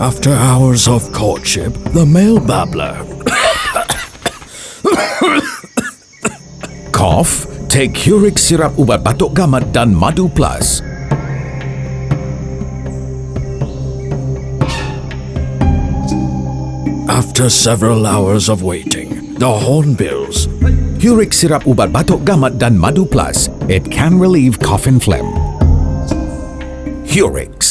After hours of courtship, the male babbler. Cough? Take HURIX'S Sirap Ubat Batuk Gamat dan Madu Plus. After several hours of waiting, the hornbills. HURIX'S Sirap Ubat Batuk Gamat dan Madu Plus. It can relieve cough and phlegm. HURIX'S.